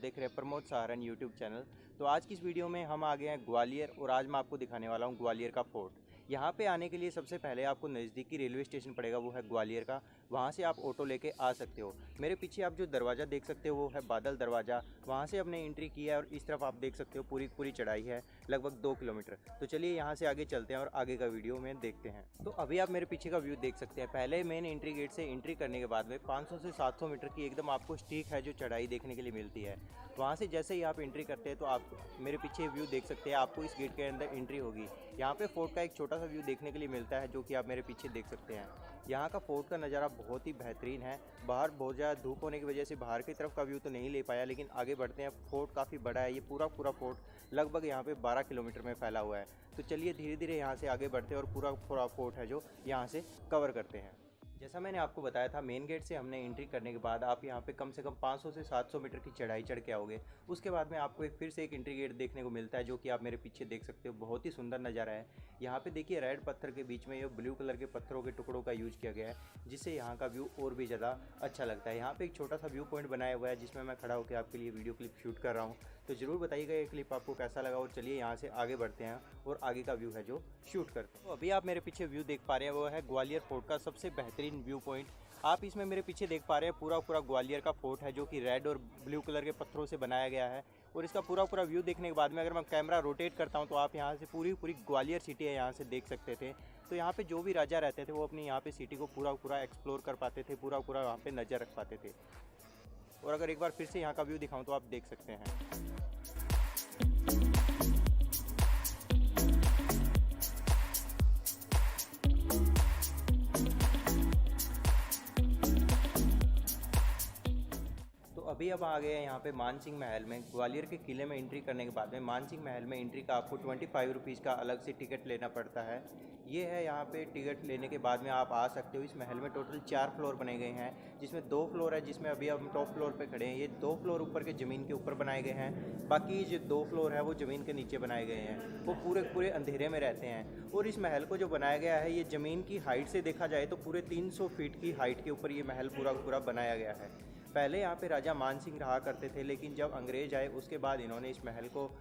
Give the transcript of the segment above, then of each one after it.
देख रहे हैं प्रमोद सहारन यूट्यूब चैनल। तो आज की इस वीडियो में हम आ गए हैं ग्वालियर और आज मैं आपको दिखाने वाला हूं ग्वालियर का फोर्ट। यहां पे आने के लिए सबसे पहले आपको नज़दीकी रेलवे स्टेशन पड़ेगा, वो है ग्वालियर का। वहां से आप ऑटो लेके आ सकते हो। मेरे पीछे आप जो दरवाज़ा देख सकते हो वो है बादल दरवाज़ा, वहाँ से हमने एंट्री की है और इस तरफ आप देख सकते हो पूरी चढ़ाई है लगभग 2 किलोमीटर। तो चलिए यहाँ से आगे चलते हैं और आगे का वीडियो में देखते हैं। तो अभी आप मेरे पीछे का व्यू देख सकते हैं। पहले मेन एंट्री गेट से एंट्री करने के बाद में 500 से 700 मीटर की एकदम आपको स्टीक है जो चढ़ाई देखने के लिए मिलती है। वहाँ से जैसे ही आप एंट्री करते हैं तो आप मेरे पीछे व्यू देख सकते हैं। आपको इस गेट के अंदर एंट्री होगी। यहाँ पे फोर्ट का एक छोटा सा व्यू देखने के लिए मिलता है जो कि आप मेरे पीछे देख सकते हैं। यहाँ का फोर्ट का नज़ारा बहुत ही बेहतरीन है। बाहर बहुत ज़्यादा धूप होने की वजह से बाहर की तरफ का व्यू तो नहीं ले पाया, लेकिन आगे बढ़ते हैं। फोर्ट काफ़ी बड़ा है। ये पूरा फोर्ट लगभग यहाँ पे 12 किलोमीटर में फैला हुआ है। तो चलिए धीरे धीरे यहाँ से आगे बढ़ते हैं और पूरा फोर्ट है जो यहाँ से कवर करते हैं। जैसा मैंने आपको बताया था, मेन गेट से हमने एंट्री करने के बाद आप यहाँ पे कम से कम 500 से 700 मीटर की चढ़ाई चढ़ के आओगे। उसके बाद में आपको फिर से एक एंट्री गेट देखने को मिलता है जो कि आप मेरे पीछे देख सकते हो। बहुत ही सुंदर नज़ारा है। यहाँ पे देखिए रेड पत्थर के बीच में ये ब्लू कलर के पत्थरों के टुकड़ों का यूज़ किया गया है, जिससे यहाँ का व्यू और भी ज़्यादा अच्छा लगता है। यहाँ पर एक छोटा सा व्यू पॉइंट बनाया हुआ है जिसमें मैं खड़ा होकर आपके लिए वीडियो क्लिप शूट कर रहा हूँ। तो ज़रूर बताइएगा ये क्लिप आपको कैसा लगा। और चलिए यहाँ से आगे बढ़ते हैं और आगे का व्यू है जो शूट करते हैं। तो अभी आप मेरे पीछे व्यू देख पा रहे हैं वो है ग्वालियर फोर्ट का सबसे बेहतरीन व्यू पॉइंट। आप इसमें मेरे पीछे देख पा रहे हैं पूरा ग्वालियर का फोर्ट है जो कि रेड और ब्लू कलर के पत्थरों से बनाया गया है। और इसका पूरा व्यू देखने के बाद में अगर मैं कैमरा रोटेट करता हूं तो आप यहां से पूरी ग्वालियर सिटी है यहाँ से देख सकते थे। तो यहाँ पे जो भी राजा रहते थे वो अपनी यहाँ पे सिटी को पूरा एक्सप्लोर कर पाते थे, पूरा यहाँ पे नज़र रख पाते थे। और अगर एक बार फिर से यहाँ का व्यू दिखाऊँ तो आप देख सकते हैं। तो अभी अब आ गए हैं यहाँ पे मानसिंह महल में। ग्वालियर के किले में एंट्री करने के बाद में मानसिंह महल में एंट्री का आपको 25 रुपीज़ का अलग से टिकट लेना पड़ता है। ये है यहाँ पे टिकट लेने के बाद में आप आ सकते हो। इस महल में टोटल 4 फ्लोर बने गए हैं, जिसमें 2 फ्लोर है जिसमें अभी हम टॉप फ्लोर पे खड़े हैं। ये 2 फ्लोर ऊपर के ज़मीन के ऊपर बनाए गए हैं, बाकी जो 2 फ्लोर है वो ज़मीन के नीचे बनाए गए हैं। वो पूरे अंधेरे में रहते हैं। और इस महल को जो बनाया गया है ये ज़मीन की हाइट से देखा जाए तो पूरे 300 फीट की हाइट के ऊपर ये महल पूरा बनाया गया है। पहले यहाँ पे राजा मानसिंह रहा करते थे, लेकिन जब अंग्रेज आए उसके बाद इन्होंने इस महल को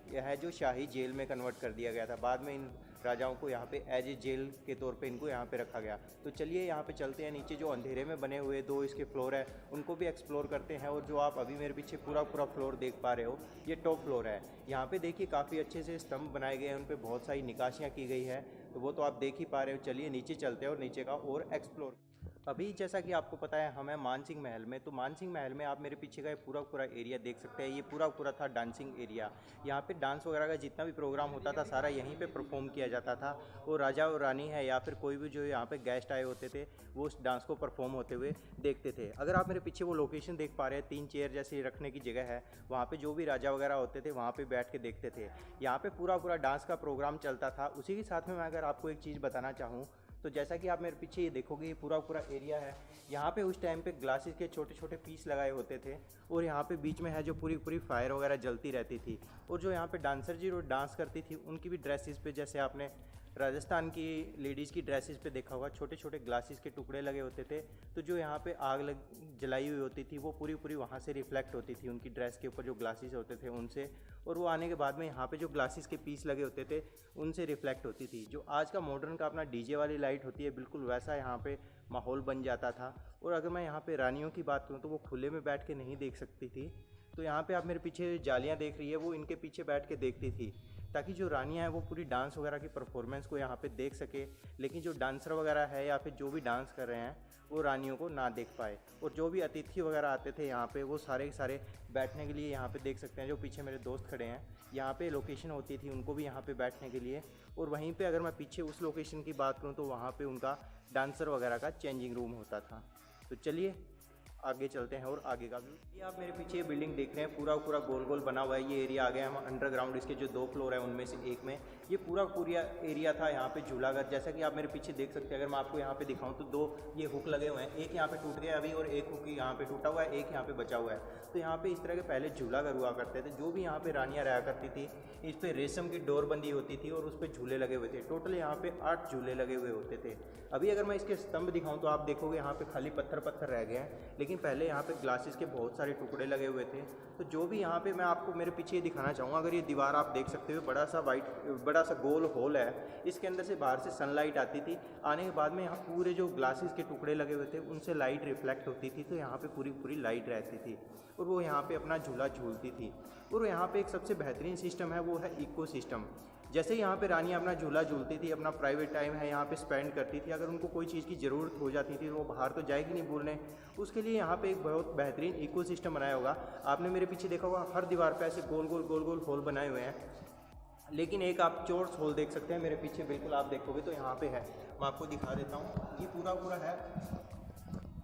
यह जो शाही जेल में कन्वर्ट कर दिया गया था। बाद में इन राजाओं को यहाँ पे एज ए जेल के तौर पे इनको यहाँ पे रखा गया। तो चलिए यहाँ पे चलते हैं नीचे। जो अंधेरे में बने हुए 2 इसके फ्लोर है उनको भी एक्सप्लोर करते हैं। और जो आप अभी मेरे पीछे पूरा फ्लोर देख पा रहे हो ये टॉप फ्लोर है। यहाँ पे देखिए काफ़ी अच्छे से स्तंभ बनाए गए हैं, उन पर बहुत सारी निकासियाँ की गई है, तो वो तो आप देख ही पा रहे हो। चलिए नीचे चलते हैं और नीचे का और एक्सप्लोर। अभी जैसा कि आपको पता है हम हैं मानसिंह महल में। तो मानसिंह महल में आप मेरे पीछे का पूरा एरिया देख सकते हैं। ये पूरा था डांसिंग एरिया। यहाँ पे डांस वगैरह का जितना भी प्रोग्राम होता था सारा यहीं पे परफॉर्म किया जाता था। और राजा और रानी है या फिर कोई भी जो यहाँ पे गेस्ट आए होते थे वो उस डांस को परफॉर्म होते हुए देखते थे। अगर आप मेरे पीछे वो लोकेशन देख पा रहे हैं, 3 चेयर जैसी रखने की जगह है, वहाँ पर जो भी राजा वगैरह होते थे वहाँ पर बैठ के देखते थे। यहाँ पर पूरा डांस का प्रोग्राम चलता था। उसी के साथ में मैं अगर आपको एक चीज़ बताना चाहूँ तो जैसा कि आप मेरे पीछे ये देखोगे ये पूरा एरिया है। यहाँ पे उस टाइम पे ग्लासेस के छोटे पीस लगाए होते थे और यहाँ पे बीच में है जो पूरी फायर वगैरह जलती रहती थी। और जो यहाँ पे डांसर जी जो डांस करती थी उनकी भी ड्रेसेस पे, जैसे आपने राजस्थान की लेडीज़ की ड्रेसेस पे देखा होगा, छोटे ग्लासेस के टुकड़े लगे होते थे। तो जो यहाँ पे आग जलाई हुई होती थी वो पूरी वहाँ से रिफ्लेक्ट होती थी उनकी ड्रेस के ऊपर जो ग्लासेस होते थे उनसे। और वो आने के बाद में यहाँ पे जो ग्लासेस के पीस लगे होते थे उनसे रिफ्लेक्ट होती थी। जो आज का मॉडर्न का अपना डीजे वाली लाइट होती है बिल्कुल वैसा यहाँ पे माहौल बन जाता था। और अगर मैं यहाँ पे रानियों की बात करूँ तो वो खुले में बैठ के नहीं देख सकती थी। तो यहाँ पे आप मेरे पीछे जालियाँ देख रही है, वो इनके पीछे बैठ के देखती थी ताकि जो रानियाँ हैं वो पूरी डांस वगैरह की परफॉर्मेंस को यहाँ पे देख सके। लेकिन जो डांसर वगैरह है या फिर जो भी डांस कर रहे हैं वो रानियों को ना देख पाए। और जो भी अतिथि वगैरह आते थे यहाँ पे वो सारे बैठने के लिए यहाँ पे देख सकते हैं। जो पीछे मेरे दोस्त खड़े हैं यहाँ पे लोकेशन होती थी उनको भी यहाँ पे बैठने के लिए। और वहीं पे अगर मैं पीछे उस लोकेशन की बात करूँ तो वहाँ पे उनका डांसर वगैरह का चेंजिंग रूम होता था। तो चलिए आगे चलते हैं और आगे का व्यू। ये आप मेरे पीछे बिल्डिंग देख रहे हैं पूरा गोल बना हुआ है। ये एरिया आ गया हम अंडरग्राउंड। इसके जो 2 फ्लोर है उनमें से एक में ये पूरा एरिया था यहाँ पे झूलाघर। जैसा कि आप मेरे पीछे देख सकते हैं, अगर मैं आपको यहाँ पे दिखाऊं तो 2 ये हुक लगे हुए हैं, एक यहाँ पे टूट गया अभी और एक हुक यहाँ पे टूटा हुआ है, एक यहाँ पे बचा हुआ है। तो यहाँ पे इस तरह के पहले झूलाघर हुआ करते थे। जो भी यहाँ पे रानियाँ रहा करती थी, इस पर रेशम की डोर बंदी होती थी और उस पर झूले लगे हुए थे। टोटल यहाँ पे 8 झूले लगे हुए होते थे। अभी अगर मैं इसके स्तंभ दिखाऊं तो आप देखोगे यहाँ पे खाली पत्थर रह गए हैं, लेकिन पहले यहाँ पे ग्लासेस के बहुत सारे टुकड़े लगे हुए थे। तो जो भी यहाँ पे मैं आपको मेरे पीछे दिखाना चाहूँगा, अगर ये दीवार आप देख सकते हो, बड़ा सा गोल होल है, इसके अंदर से बाहर से सनलाइट आती थी। आने के बाद में यहाँ पूरे जो ग्लासेस के टुकड़े लगे हुए थे उनसे लाइट रिफ्लेक्ट होती थी, तो यहाँ पे पूरी लाइट रहती थी और वो यहाँ पे अपना झूला झूलती थी। और यहाँ पे एक सबसे बेहतरीन सिस्टम है, वो है इको सिस्टम। जैसे यहाँ पे रानियाँ अपना झूला झूलती थी, अपना प्राइवेट टाइम है यहाँ पे स्पेंड करती थी, अगर उनको कोई चीज़ की ज़रूरत हो जाती थी तो वो बाहर तो जाएगी नहीं बोलने, उसके लिए यहाँ पे एक बहुत बेहतरीन इको सिस्टम बनाया होगा। आपने मेरे पीछे देखा होगा, हर दीवार पे ऐसे गोल गोल होल बनाए हुए हैं। लेकिन एक आप चोर्स होल देख सकते हैं मेरे पीछे, बिल्कुल आप देखोगे तो यहाँ पे है, मैं आपको दिखा देता हूँ। ये पूरा है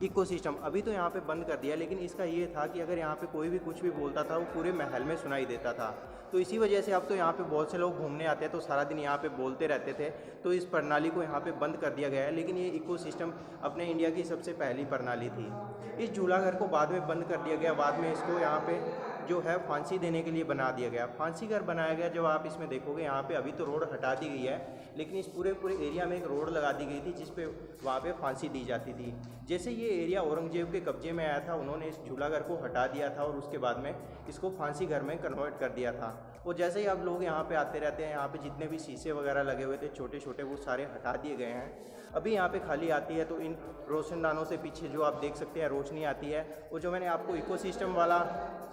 इकोसिस्टम। अभी तो यहाँ पे बंद कर दिया, लेकिन इसका ये था कि अगर यहाँ पे कोई भी कुछ भी बोलता था वो पूरे महल में सुनाई देता था। तो इसी वजह से अब तो यहाँ पे बहुत से लोग घूमने आते हैं तो सारा दिन यहाँ पे बोलते रहते थे, तो इस प्रणाली को यहाँ पे बंद कर दिया गया है। लेकिन ये इकोसिस्टम अपने इंडिया की सबसे पहली प्रणाली थी। इस झूलाघर को बाद में बंद कर दिया गया, बाद में इसको यहाँ पे जो है फांसी देने के लिए बना दिया गया, फांसी घर बनाया गया। जब आप इसमें देखोगे यहाँ पे अभी तो रोड हटा दी गई है, लेकिन इस पूरे एरिया में एक रोड लगा दी गई थी जिस पे वहाँ पे फांसी दी जाती थी। जैसे ये एरिया औरंगजेब के कब्जे में आया था, उन्होंने इस झूलाघर को हटा दिया था और उसके बाद में इसको फांसी घर में कन्वर्ट कर दिया था। और जैसे ही अब लोग यहाँ पे आते रहते हैं, यहाँ पे जितने भी शीशे वगैरह लगे हुए थे छोटे छोटे, वो सारे हटा दिए गए हैं। अभी यहाँ पे खाली आती है तो इन रोशनदानों से पीछे जो आप देख सकते हैं रोशनी आती है। वो जो मैंने आपको इकोसिस्टम वाला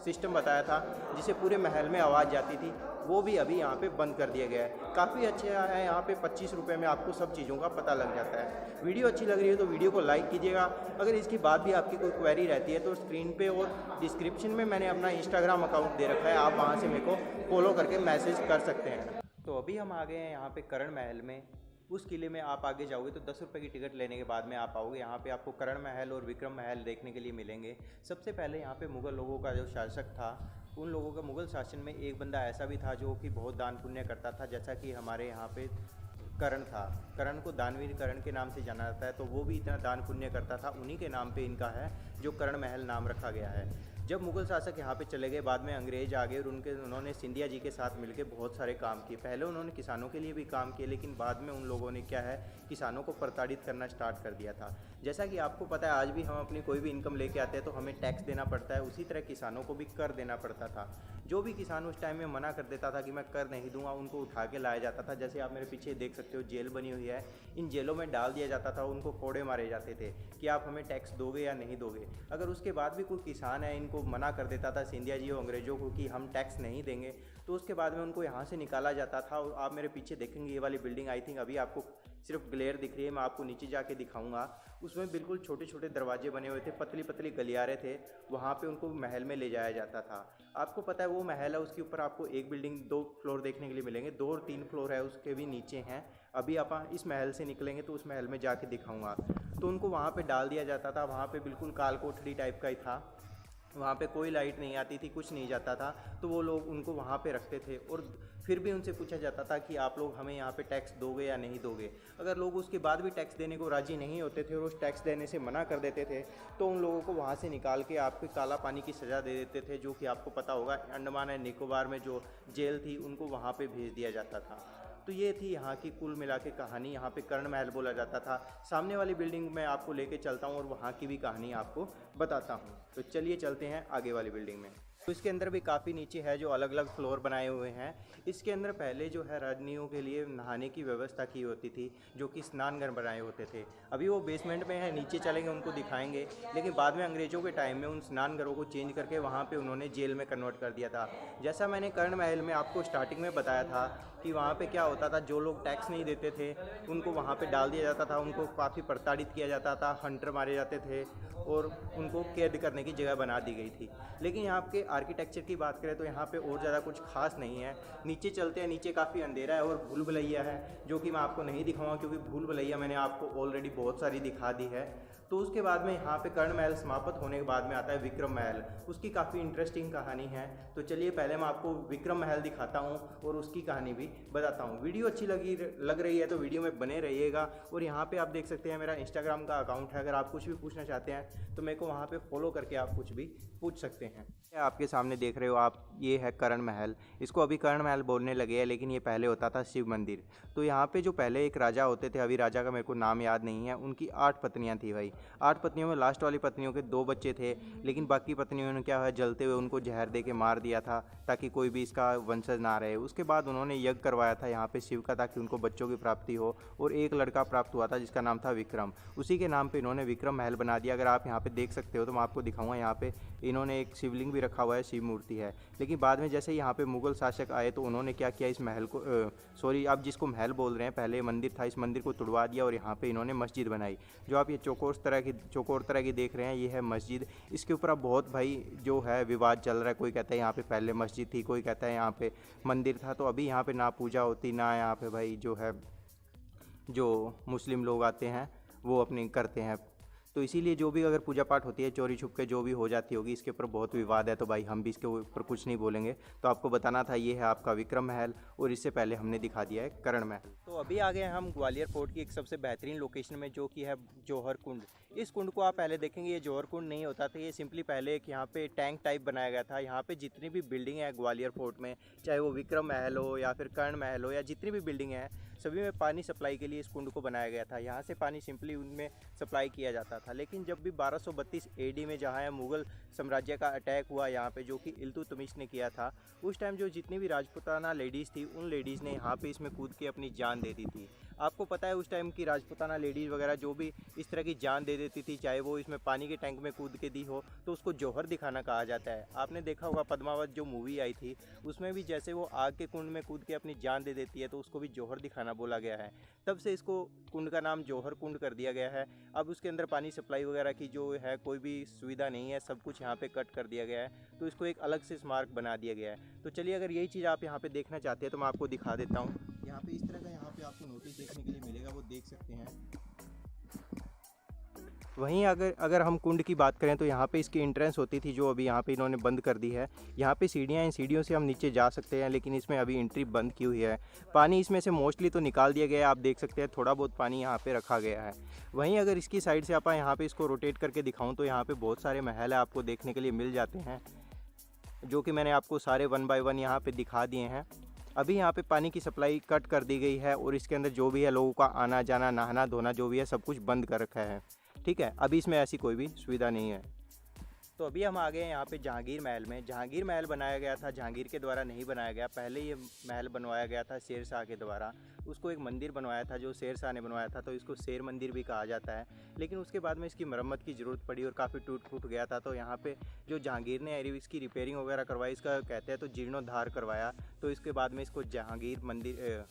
सिस्टम बताया था जिसे पूरे महल में आवाज़ जाती थी, वो भी अभी यहाँ पे बंद कर दिया गया है। काफ़ी अच्छा है, यहाँ पे 25 रुपये में आपको सब चीज़ों का पता लग जाता है। वीडियो अच्छी लग रही है तो वीडियो को लाइक कीजिएगा। अगर इसके बाद भी आपकी कोई क्वेरी रहती है तो स्क्रीन पे और डिस्क्रिप्शन में मैंने अपना इंस्टाग्राम अकाउंट दे रखा है, आप वहाँ से मेरे को फॉलो करके मैसेज कर सकते हैं। तो अभी हम आ गए हैं यहाँ पे करण महल में। उस किले में आप आगे जाओगे तो 10 रुपये की टिकट लेने के बाद में आप आओगे। यहाँ पे आपको करण महल और विक्रम महल देखने के लिए मिलेंगे। सबसे पहले यहाँ पे मुग़ल लोगों का जो शासक था, उन लोगों का मुग़ल शासन में एक बंदा ऐसा भी था जो कि बहुत दान पुण्य करता था, जैसा कि हमारे यहाँ पे करण था। करण को दानवीर करण के नाम से जाना जाता है, तो वो भी इतना दान पुण्य करता था, उन्हीं के नाम पे इनका है जो करण महल नाम रखा गया है। जब मुग़ल शासक यहाँ पे चले गए, बाद में अंग्रेज आ गए और उन्होंने सिंधिया जी के साथ मिलकर बहुत सारे काम किए। पहले उन्होंने किसानों के लिए भी काम किए, लेकिन बाद में उन लोगों ने क्या है, किसानों को प्रताड़ित करना स्टार्ट कर दिया था। जैसा कि आपको पता है, आज भी हम अपनी कोई भी इनकम लेके आते हैं तो हमें टैक्स देना पड़ता है, उसी तरह किसानों को भी कर देना पड़ता था। जो भी किसान उस टाइम में मना कर देता था कि मैं कर नहीं दूंगा, उनको उठा के लाया जाता था। जैसे आप मेरे पीछे देख सकते हो जेल बनी हुई है, इन जेलों में डाल दिया जाता था, उनको कोड़े मारे जाते थे कि आप हमें टैक्स दोगे या नहीं दोगे। अगर उसके बाद भी कोई किसान है इनको मना कर देता था सिंधिया जी और अंग्रेजों को कि हम टैक्स नहीं देंगे, तो उसके बाद में उनको यहाँ से निकाला जाता था। और आप मेरे पीछे देखेंगे ये वाली बिल्डिंग, आई थिंक अभी आपको सिर्फ ग्लेयर दिख रही है, मैं आपको नीचे जाके दिखाऊंगा। उसमें बिल्कुल छोटे छोटे दरवाजे बने हुए थे, पतली पतली गलियारे थे, वहाँ पे उनको महल में ले जाया जाता था। आपको पता है वो महल है, उसके ऊपर आपको एक बिल्डिंग 2 फ्लोर देखने के लिए मिलेंगे, 2 और 3 फ्लोर है, उसके भी नीचे हैं। अभी आप इस महल से निकलेंगे तो उस महल में जाके दिखाऊंगा। तो उनको वहाँ पे डाल दिया जाता था, वहाँ पे बिल्कुल काल कोठरी टाइप का ही था, वहाँ पे कोई लाइट नहीं आती थी, कुछ नहीं जाता था। तो वो लोग उनको वहाँ पे रखते थे और फिर भी उनसे पूछा जाता था कि आप लोग हमें यहाँ पे टैक्स दोगे या नहीं दोगे। अगर लोग उसके बाद भी टैक्स देने को राज़ी नहीं होते थे और उस टैक्स देने से मना कर देते थे, तो उन लोगों को वहाँ से निकाल के आपको काला पानी की सज़ा दे देते थे, जो कि आपको पता होगा अंडमान एंड निकोबार में जो जेल थी उनको वहाँ पर भेज दिया जाता था। तो ये थी यहाँ की कुल मिला के कहानी। यहाँ पे कर्ण महल बोला जाता था। सामने वाली बिल्डिंग में आपको लेके चलता हूँ और वहाँ की भी कहानी आपको बताता हूँ। तो चलिए चलते हैं आगे वाली बिल्डिंग में। तो इसके अंदर भी काफ़ी नीचे है जो अलग अलग फ्लोर बनाए हुए हैं। इसके अंदर पहले जो है राजनियों के लिए नहाने की व्यवस्था की होती थी, जो कि स्नान घर बनाए होते थे। अभी वो बेसमेंट में है, नीचे चलेंगे उनको दिखाएंगे। लेकिन बाद में अंग्रेज़ों के टाइम में उन स्नान घरों को चेंज करके वहाँ पे उन्होंने जेल में कन्वर्ट कर दिया था। जैसा मैंने कर्ण महल में आपको स्टार्टिंग में बताया था कि वहाँ पे क्या होता था, जो लोग टैक्स नहीं देते थे उनको वहाँ पे डाल दिया जाता था, उनको काफ़ी प्रताड़ित किया जाता था, हंटर मारे जाते थे और उनको कैद करने की जगह बना दी गई थी। लेकिन यहाँ के आर्किटेक्चर की बात करें तो यहाँ पे और ज़्यादा कुछ खास नहीं है। नीचे चलते हैं, नीचे काफ़ी अंधेरा है और भूल भुलैया है, जो कि मैं आपको नहीं दिखाऊंगा क्योंकि भूल भुलैया मैंने आपको ऑलरेडी बहुत सारी दिखा दी है। तो उसके बाद में यहाँ पे कर्ण महल समाप्त होने के बाद में आता है विक्रम महल। उसकी काफ़ी इंटरेस्टिंग कहानी है। तो चलिए पहले मैं आपको विक्रम महल दिखाता हूँ और उसकी कहानी भी बताता हूँ। वीडियो अच्छी लग रही है तो वीडियो में बने रहिएगा। और यहाँ पे आप देख सकते हैं मेरा इंस्टाग्राम का अकाउंट है। अगर आप कुछ भी पूछना चाहते हैं तो मेरे को वहाँ पे फॉलो करके आप कुछ भी पूछ सकते हैं। आपके सामने देख रहे हो आप, ये है कर्ण महल। इसको अभी कर्ण महल बोलने लगे हैं, लेकिन ये पहले होता था शिव मंदिर। तो यहाँ पे जो पहले एक राजा होते थे, अभी राजा का मेरे को नाम याद नहीं है, उनकी 8 पत्नियाँ थी भाई। 8 पत्नियों में लास्ट वाली पत्नियों के 2 बच्चे थे, लेकिन बाकी पत्नियों ने क्या है, जलते हुए उनको जहर दे के मार दिया था ताकि कोई भी इसका वंशज ना रहे। उसके बाद उन्होंने यज्ञ करवाया था यहाँ पे शिव का, ताकि उनको बच्चों की प्राप्ति हो। और एक लड़का प्राप्त हुआ था जिसका नाम था विक्रम। उसी के नाम पे इन्होंने विक्रम महल बना दिया। अगर आप यहाँ पे देख सकते हो तो मैं आपको दिखाऊंगा। यहाँ पे इन्होंने एक शिवलिंग भी रखा हुआ है, शिव मूर्ति है। लेकिन बाद में जैसे यहाँ पे मुगल शासक आए तो उन्होंने क्या किया, इस महल को सॉरी आप जिसको महल बोल रहे हैं, पहले मंदिर था, इस मंदिर को तुड़वा दिया और यहाँ पे इन्होंने मस्जिद बनाई। जो आप ये चौकोर तरह की देख रहे हैं, ये है मस्जिद। इसके ऊपर अब बहुत भाई जो है विवाद चल रहा है। कोई कहता है यहाँ पे पहले मस्जिद थी, कोई कहता है यहाँ पे मंदिर था। तो अभी यहाँ पे ना पूजा होती, ना यहाँ पे भाई जो है जो मुस्लिम लोग आते हैं वो अपनी करते हैं। तो इसीलिए जो भी अगर पूजा पाठ होती है चोरी छुप के जो भी हो जाती होगी, इसके ऊपर बहुत विवाद है। तो भाई हम भी इसके ऊपर कुछ नहीं बोलेंगे। तो आपको बताना था, ये है आपका विक्रम महल और इससे पहले हमने दिखा दिया है कर्ण महल। तो अभी आ गए हम ग्वालियर फोर्ट की एक सबसे बेहतरीन लोकेशन में, जो कि है जौहर कुंड। इस कुंड को आप पहले देखेंगे, ये जौहर कुंड नहीं होता था, ये सिंपली पहले एक यहाँ पे टैंक टाइप बनाया गया था। यहाँ पे जितनी भी बिल्डिंग है ग्वालियर फोर्ट में, चाहे वो विक्रम महल हो या फिर कर्ण महल हो या जितनी भी बिल्डिंग है, सभी में पानी सप्लाई के लिए इस कुंड को बनाया गया था। यहाँ से पानी सिंपली उनमें सप्लाई किया जाता था। लेकिन जब भी 1232 AD में जहाँ मुगल साम्राज्य का अटैक हुआ यहाँ पे, जो कि इल्तुतमिश ने किया था, उस टाइम जो जितनी भी राजपूताना लेडीज़ थी, उन लेडीज़ ने यहाँ पे इसमें कूद के अपनी जान दे दी थी। आपको पता है उस टाइम की राजपूताना लेडीज़ वगैरह जो भी इस तरह की जान दे देती थी, चाहे वो इसमें पानी के टैंक में कूद के दी हो, तो उसको जौहर दिखाना कहा जाता है। आपने देखा होगा पद्मावत जो मूवी आई थी, उसमें भी जैसे वो आग के कुंड में कूद के अपनी जान दे देती है, तो उसको भी जौहर दिखाना बोला गया है। तब से इसको कुंड का नाम जौहर कुंड कर दिया गया है। अब उसके अंदर पानी सप्लाई वगैरह की जो है कोई भी सुविधा नहीं है, सब कुछ यहाँ पे कट कर दिया गया है। तो इसको एक अलग से स्मारक बना दिया गया है। तो चलिए अगर यही चीज़ आप यहाँ पे देखना चाहते हैं तो मैं आपको दिखा देता हूँ। यहाँ पे इस तरह का यहाँ पे आपको नोटिस देखने के लिए मिलेगा, वो देख सकते हैं। वहीं अगर हम कुंड की बात करें तो यहाँ पे इसकी एंट्रेंस होती थी, जो अभी यहाँ पे इन्होंने बंद कर दी है। यहाँ पे सीढ़ियाँ, इन सीढ़ियों से हम नीचे जा सकते हैं, लेकिन इसमें अभी एंट्री बंद की हुई है। पानी इसमें से मोस्टली तो निकाल दिया गया है, आप देख सकते हैं थोड़ा बहुत पानी यहाँ पे रखा गया है। वहीं अगर इसकी साइड से आप यहाँ पे इसको रोटेट करके दिखाऊँ तो यहाँ पे बहुत सारे महल है आपको देखने के लिए मिल जाते हैं, जो कि मैंने आपको सारे 1 बाय 1 यहाँ पे दिखा दिए हैं। अभी यहाँ पे पानी की सप्लाई कट कर दी गई है और इसके अंदर जो भी है लोगों का आना जाना, नहाना धोना जो भी है, सब कुछ बंद कर रखा है। ठीक है, अभी इसमें ऐसी कोई भी सुविधा नहीं है। तो अभी हम आ गए हैं यहाँ पे जहांगीर महल में। जहांगीर महल बनाया गया था, जहांगीर के द्वारा नहीं बनाया गया। पहले ये महल बनवाया गया था शेर शाह के द्वारा। उसको एक मंदिर बनवाया था जो शेर शाह ने बनवाया था, तो इसको शेर मंदिर भी कहा जाता है। लेकिन उसके बाद में इसकी मरम्मत की ज़रूरत पड़ी और काफ़ी टूट फूट गया था। तो यहाँ पे जो जहांगीर ने इसकी रिपेयरिंग वगैरह करवाई, इसका कहते हैं तो जीर्णोद्धार करवाया। तो इसके बाद में इसको जहांगीर मंदिर,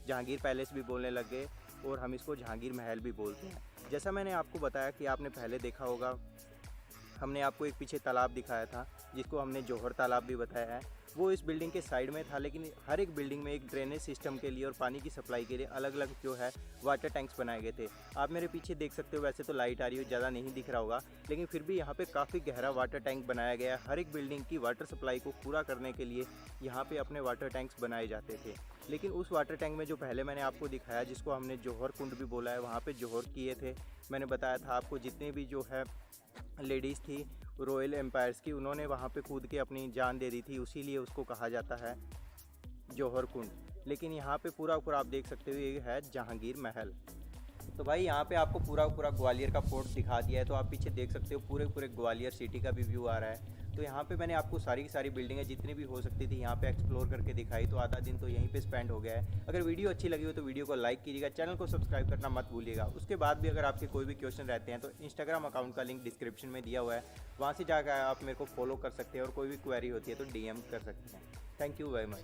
जहांगीर पैलेस भी बोलने लग गए और हम इसको जहांगीर महल भी बोलते हैं। जैसा मैंने आपको बताया कि आपने पहले देखा होगा, हमने आपको एक पीछे तालाब दिखाया था जिसको हमने जौहर तालाब भी बताया है। वो इस बिल्डिंग के साइड में था, लेकिन हर एक बिल्डिंग में एक ड्रेनेज सिस्टम के लिए और पानी की सप्लाई के लिए अलग अलग जो है वाटर टैंक्स बनाए गए थे। आप मेरे पीछे देख सकते हो, वैसे तो लाइट आ रही हो, ज़्यादा नहीं दिख रहा होगा, लेकिन फिर भी यहाँ पे काफ़ी गहरा वाटर टैंक बनाया गया है। हर एक बिल्डिंग की वाटर सप्लाई को पूरा करने के लिए यहाँ पे अपने वाटर टैंक्स बनाए जाते थे। लेकिन उस वाटर टैंक में जो पहले मैंने आपको दिखाया, जिसको हमने जौहर कुंड भी बोला है, वहाँ पर जौहर किए थे। मैंने बताया था आपको, जितने भी जो है लेडीज़ थी रॉयल एम्पायर्स की, उन्होंने वहाँ पे कूद के अपनी जान दे दी थी, उसीलिए उसको कहा जाता है जौहर कुंड। लेकिन यहाँ पे पूरा आप देख सकते हो, ये है जहांगीर महल। तो भाई यहाँ पे आपको पूरा ग्वालियर का फोर्ट दिखा दिया है। तो आप पीछे देख सकते हो पूरे ग्वालियर सिटी का भी व्यू आ रहा है। तो यहाँ पे मैंने आपको सारी की सारी बिल्डिंगें जितनी भी हो सकती थी यहाँ पे एक्सप्लोर करके दिखाई। तो आधा दिन तो यहीं पे स्पेंड हो गया है। अगर वीडियो अच्छी लगी हो तो वीडियो को लाइक कीजिएगा, चैनल को सब्सक्राइब करना मत भूलिएगा। उसके बाद भी अगर आपके कोई भी क्वेश्चन रहते हैं तो इंस्टाग्राम अकाउंट का लिंक डिस्क्रिप्शन में दिया हुआ है, वहाँ से जाकर आप मेरे को फॉलो कर सकते हैं और कोई भी क्वेरी होती है तो DM कर सकते हैं। Thank you very much.